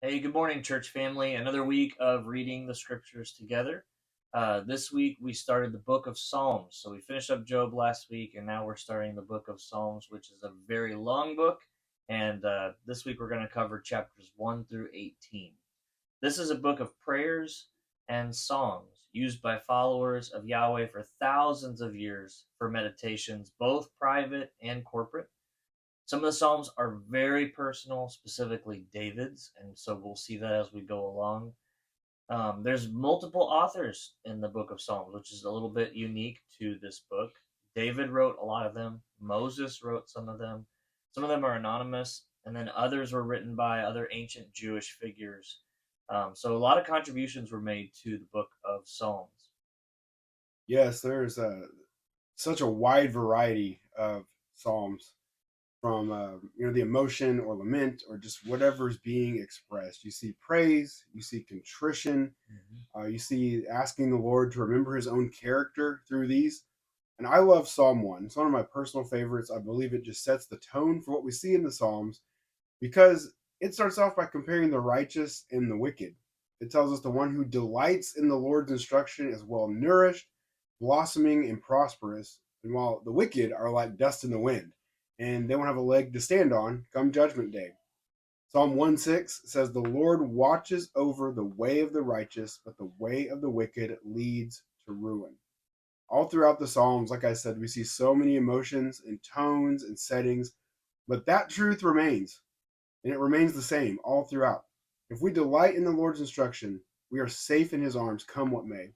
Hey, good morning, church family. Another week of reading the scriptures together. This week we started the book of Psalms. So we finished up Job last week, and now we're starting the book of Psalms, which is a very long book. And this week we're going to cover chapters 1 through 18. This is a book of prayers and songs used by followers of Yahweh for thousands of years for meditations, both private and corporate. Some of the Psalms are very personal, specifically David's, and so we'll see that as we go along. There's multiple authors in the book of Psalms, which is a little bit unique to this book. David wrote a lot of them, Moses wrote some of them are anonymous, and then others were written by other ancient Jewish figures. So a lot of contributions were made to the book of Psalms. Yes, there's such a wide variety of psalms from the emotion or lament or just whatever's being expressed. You see praise, you see contrition, Mhm. you see asking the Lord to remember His own character through these. And I love Psalm 1. It's one of my personal favorites. I believe it just sets the tone for what we see in the Psalms because it starts off by comparing the righteous and the wicked. It tells us the one who delights in the Lord's instruction is well nourished, blossoming, and prosperous, and while the wicked are like dust in the wind, and they won't have a leg to stand on come judgment day. Psalm 1:6 says, The Lord watches over the way of the righteous, but the way of the wicked leads to ruin. All throughout the Psalms, like I said, we see so many emotions and tones and settings, but that truth remains and it remains the same all throughout. If we delight in the Lord's instruction, we are safe in His arms, come what may.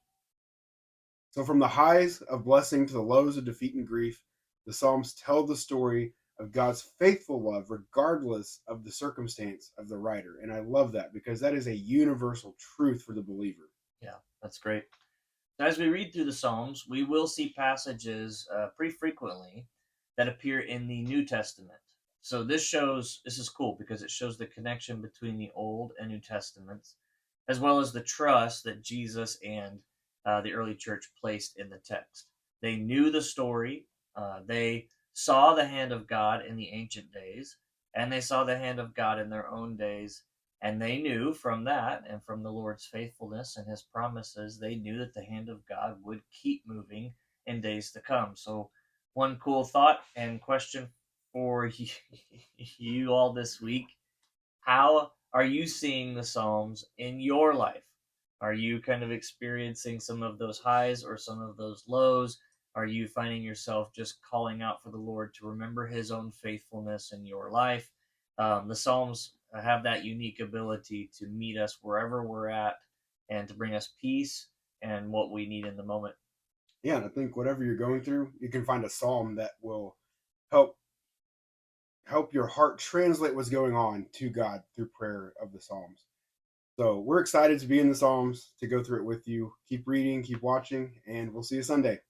So, from the highs of blessing to the lows of defeat and grief, the Psalms tell the story of God's faithful love, regardless of the circumstance of the writer. And I love that because that is a universal truth for the believer. Yeah, that's great. As we read through the Psalms, we will see passages pretty frequently that appear in the New Testament. So this is cool because it shows the connection between the Old and New Testaments, as well as the trust that Jesus and the early church placed in the text. They knew the story, they saw the hand of God in the ancient days, and they saw the hand of God in their own days, and they knew from that and from the Lord's faithfulness and his promises, they knew that the hand of God would keep moving in days to come. So, one cool thought and question for you all this week: how are you seeing the Psalms in your life? Are you kind of experiencing some of those highs or some of those lows? Are you finding yourself just calling out for the Lord to remember his own faithfulness in your life? The Psalms have that unique ability to meet us wherever we're at and to bring us peace and what we need in the moment. Yeah, and I think whatever you're going through, you can find a psalm that will help help your heart translate what's going on to God through prayer of the Psalms. So we're excited to be in the Psalms, to go through it with you. Keep reading, keep watching, and we'll see you Sunday.